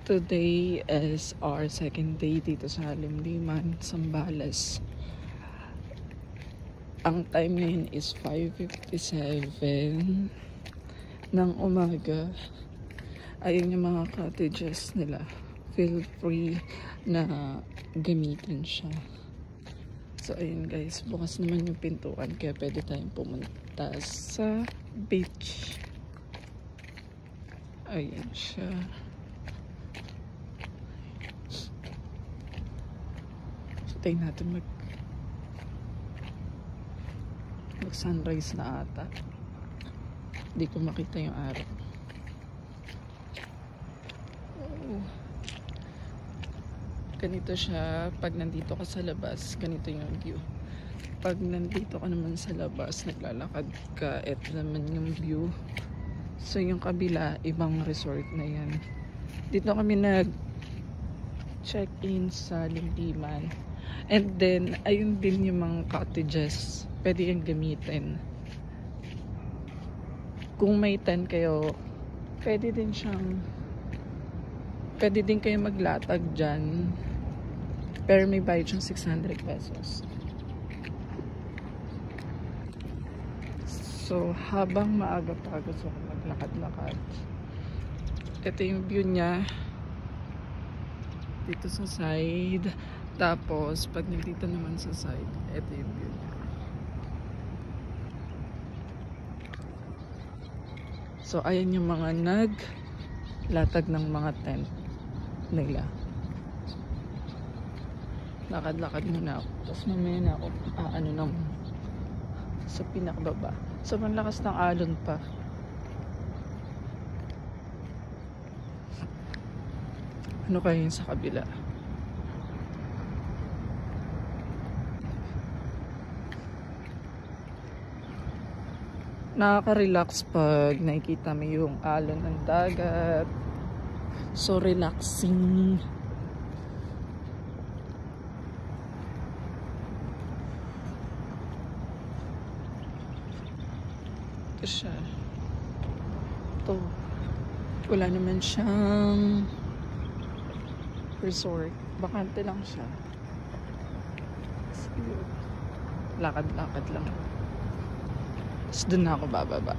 Today is our second day dito sa Limliman, Zambales. Ang time ngayon is 5:57 ng umaga. Ayun yung mga cottages nila. Feel free na gamitin siya. So ayun guys, bukas naman yung pintuan kaya pwede tayong pumunta sa beach. Ayun siya. Tingnan natin mag sunrise na ata. Hindi ko makita yung araw. Oh. Ganito siya pag nandito ka sa labas, ganito yung view. Pag nandito ka naman sa labas, naglalakad ka, eto naman yung view. So yung kabila, ibang resort na yan. Dito kami nag check-in sa Limliman. And then, ayun din yung mga cottages. Pwede yung gamitin. Kung may tent kayo, pwede din kayo maglatag dyan. Pero may bayad siyang 600 pesos. So, habang maaga pa gusto ko maglakad-lakad. Ito yung view niya. Dito sa side. Tapos, pag nandito naman sa side, ito yung view niya. So, ayan yung mga naglatag ng mga tent nila. Lakad-lakad muna ako. Tapos mamaya na ako, naman sa pinakababa. Sobrang lakas ng alon pa. Ano kaya yun sa kabila? Nakaka-relax pag nakikita mo yung alon ng dagat. So relaxing. Ito siya. Ito. Wala naman siyang resort. Bakante lang siya. Lakad-lakad lang. Tapos dun na ako bababa.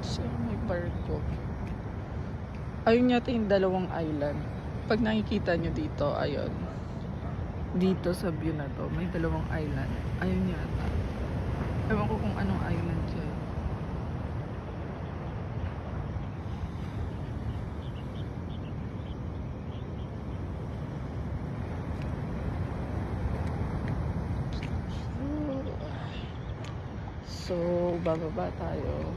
So may barko. Ayun yata yung dalawang island. Pag nakikita nyo dito, ayun. Dito sa view na to, may dalawang island. Ayun yata. Ewan ko kung anong island siya. So, bababa tayo.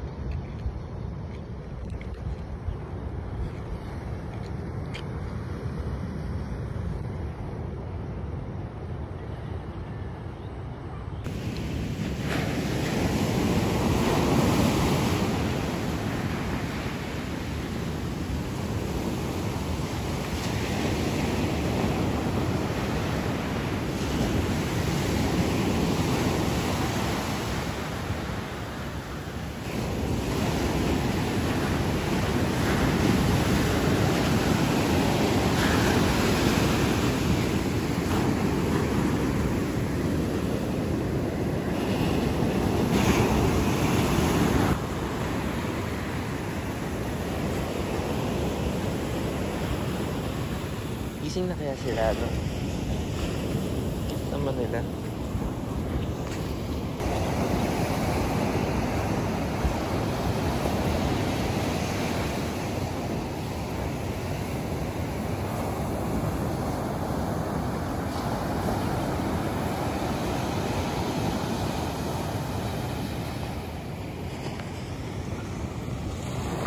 Gising na kaya sila, no? Naman nila.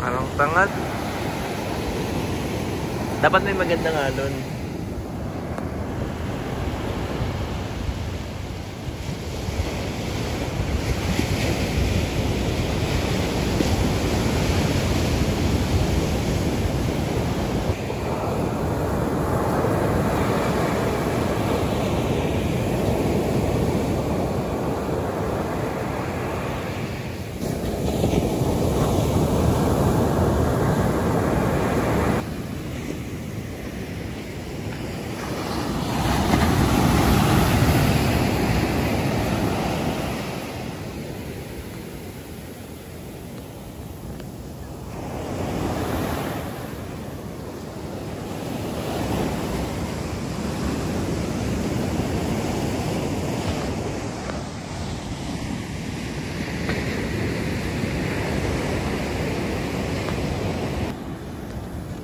Anong tangad? Dapat may magandang alon.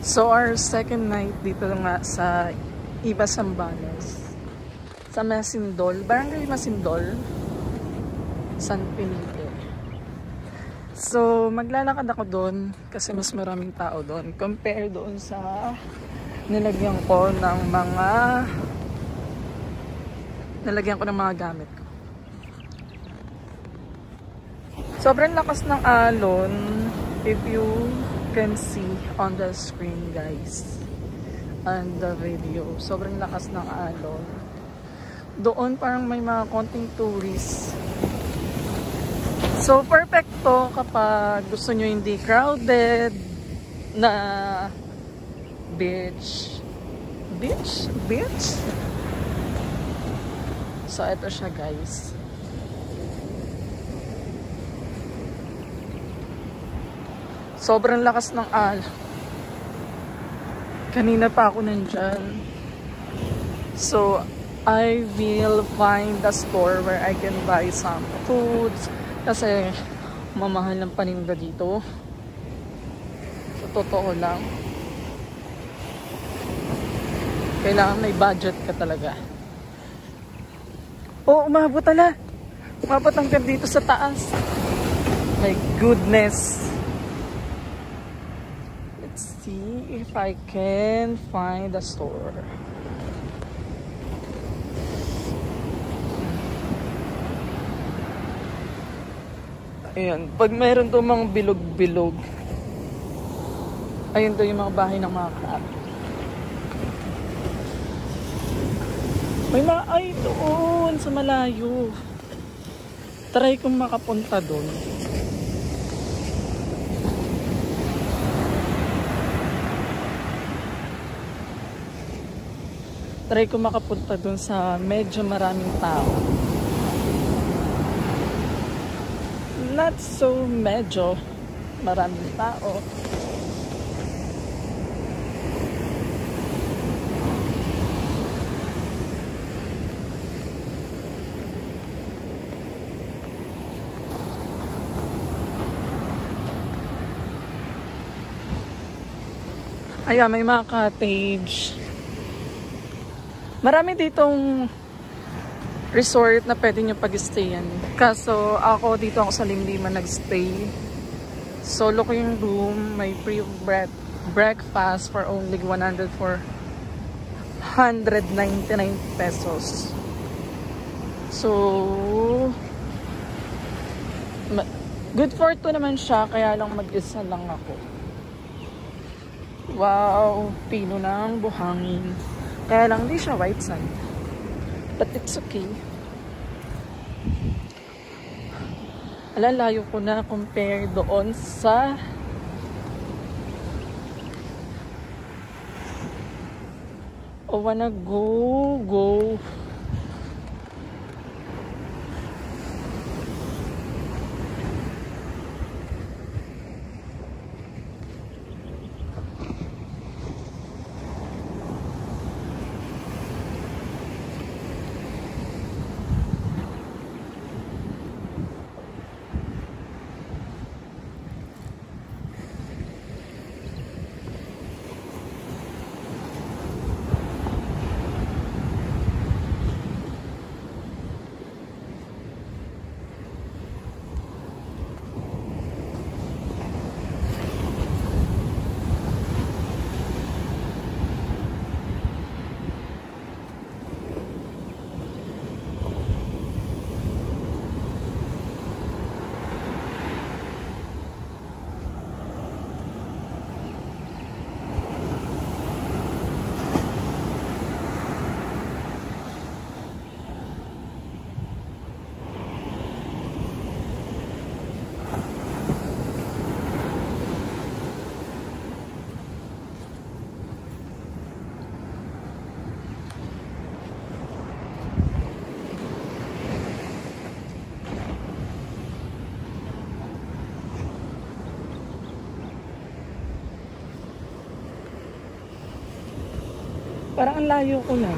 So our second night dito nga sa Iba Zambales, sa Masindol, Barangay Masindol, San Felipe. So maglalakad ako doon kasi mas maraming tao doon compare doon sa nilagyan ko ng mga gamit ko. Sobrang lakas ng alon, if you can see on the screen guys, on the video. Sobrang lakas ng alon. Doon parang may mga konting tourists. So perfect to kapag gusto nyo hindi crowded na beach. So ito siya guys. Sobrang lakas ng alon. Kanina pa ako nandyan. So, I will find a store where I can buy some foods. Kasi, mamahal ng paninda dito. Sa totoo lang. Kailangan may budget ka talaga. Oh, umabot tala. Umabot hanggang dito sa taas. My goodness. See if I can find a store. Ayan, pag mayroon to mga bilog-bilog, ayun to yung mga bahay ng mga crab. May mga ay doon sa malayo. Try kong makapunta doon. Try ko makapunta dun sa medyo maraming tao. Not so medyo maraming tao. Ayan, may mga cottage. Marami ditong resort na pwede nyo pag-stayan. Kaso ako dito ako sa Limliman nag-stay. Solo ko yung room. May free breakfast for only 199 pesos. So, good for two naman siya. Kaya lang mag-isa lang ako. Wow, pino ng buhangin. Kaya lang di siya white sand. But it's okay. Alalayo ko na compare doon sa wanna go. Parang ang layo ko na.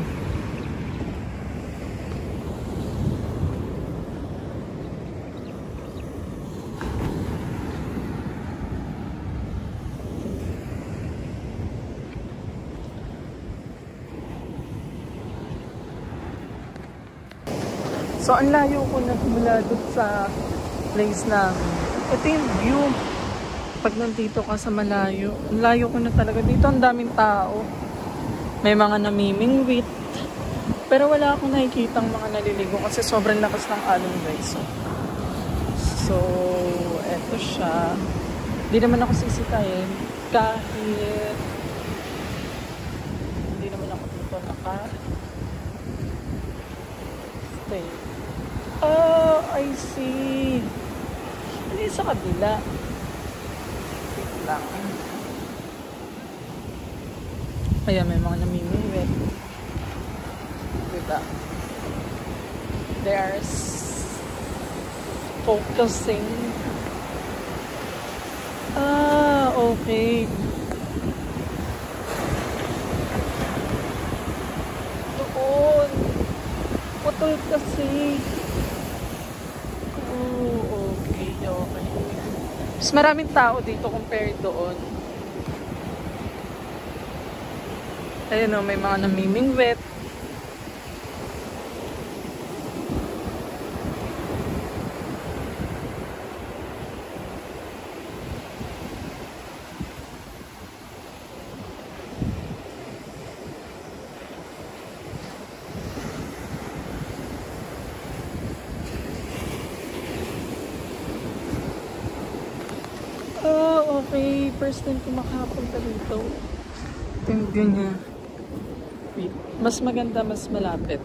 So, ang layo ko na mula doon sa place na ito yung view. Pag nandito ka sa malayo, ang layo ko na talaga. Dito ang daming tao. May mga namimingwit. Pero wala akong nakikitang mga naliligo kasi sobrang lakas ng alon guys. So, eto siya. Hindi naman ako sisitayin kahit hindi naman ako dito stay. Oh, I see. Hindi sa kabila. Wait lang. Kaya may mga namimingwit. Diba? There's focusing. Ah, okay. Doon. Putol kasi. Oh, okay, okay. Mas maraming tao dito compared doon. Ayun o, may mga namimingwit. Oh, okay. First time ko makapunta dito. Ito yung view niya. Wait. Mas maganda, mas malapit.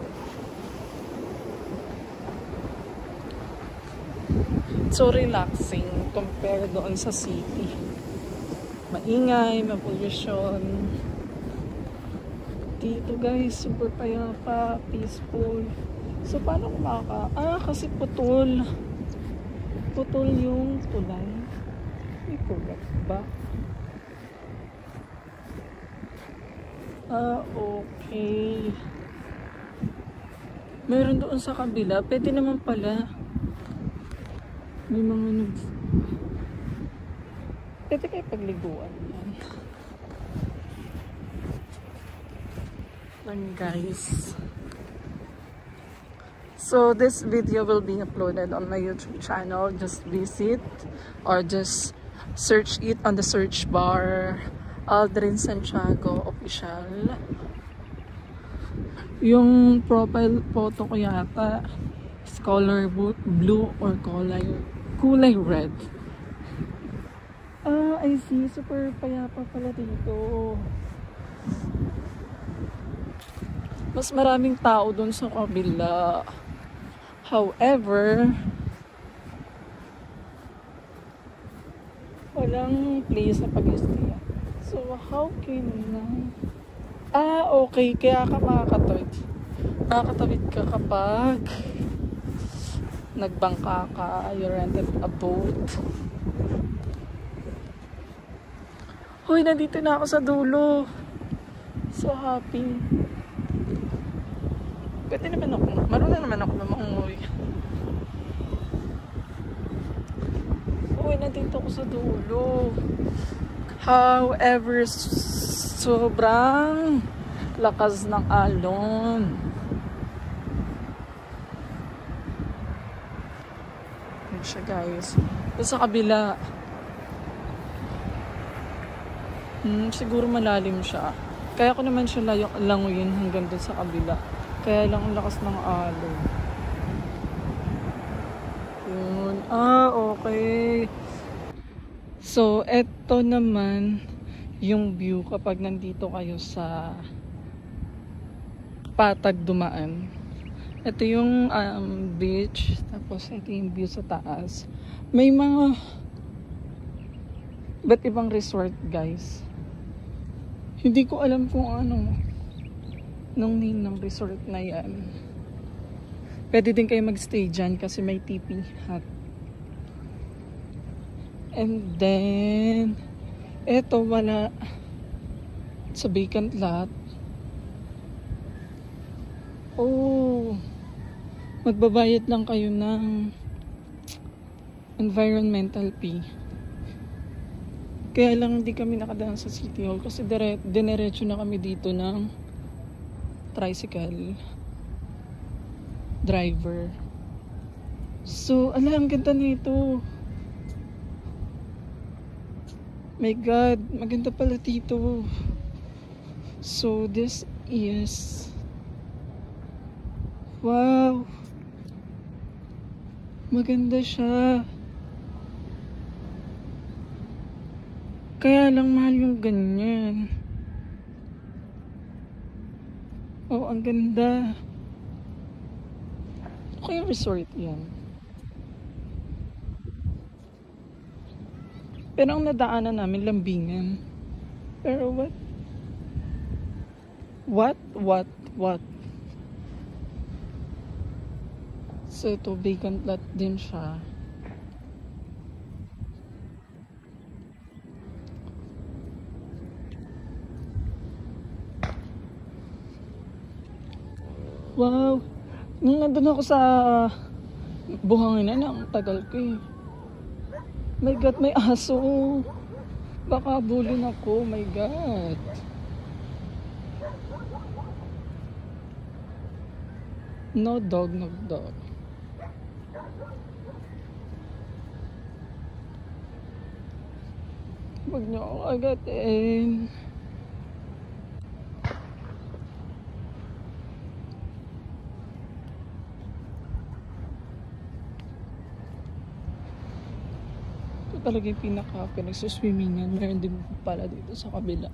So relaxing compared doon sa city. Maingay, mapollution. Dito guys, super payapa, peaceful. So paano kumaka? Kasi putol. Putol yung tulay. May kulat ba? Okay. Meron doon sa kabila. Pwede naman pala. May mga pwede kayo pagliguan yan. Lang guys. So this video will be uploaded on my YouTube channel. Just visit or just search it on the search bar. Aldrin Santiago Official. Yung profile photo ko yata is color blue or kulay red. I see. Super payapa pala dito. Mas maraming tao dun sa kabila. However, walang place na pag-stay. So, how can na? Okay. Kaya ka makakatawid. Makakatawid ka kapag nagbangka ka, you rented a boat. Hoy, nandito na ako sa dulo. So happy. Pwede naman ako. Marunong naman ako lumangoy. Hoy, nandito ako sa dulo. However, sobrang lakas ng alon. Yan siya guys. Doon sa kabila. Siguro malalim siya. Kaya ko naman siya languyin hanggang doon sa kabila. Kaya lang ang lakas ng alon. Yun. Okay. So, eto naman yung view kapag nandito kayo sa Patag dumaan. Ito yung beach. Tapos ito yung view sa taas. May mga ba't ibang resort guys. Hindi ko alam kung ano nung name ng resort na yan. Pwede din kayo magstay dyan kasi may tipi hut. And then eto wala sa vacant lot. Magbabayad lang kayo ng environmental fee. Kaya lang hindi kami nakadaan sa City Hall kasi dinerecho na kami dito ng tricycle driver. So, ala, ang ganda nito. My God, maganda pala dito. So, this is... Wow! Maganda siya. Kaya lang mahal yung ganyan. Oh, ang ganda. Okay, resort yan. Pero ang nadaanan namin, lambingan. Pero what? So, ito, vacant lot din siya. Wow! Nung nandun ako sa buhanginan, ang tagal ko eh. My God, may aso. Baka bulin ako, my God. No dog. Huwag niyo ako agatin. Ito talaga yung pinaka pinagsuswimmingan. Meron din pala dito sa kabila.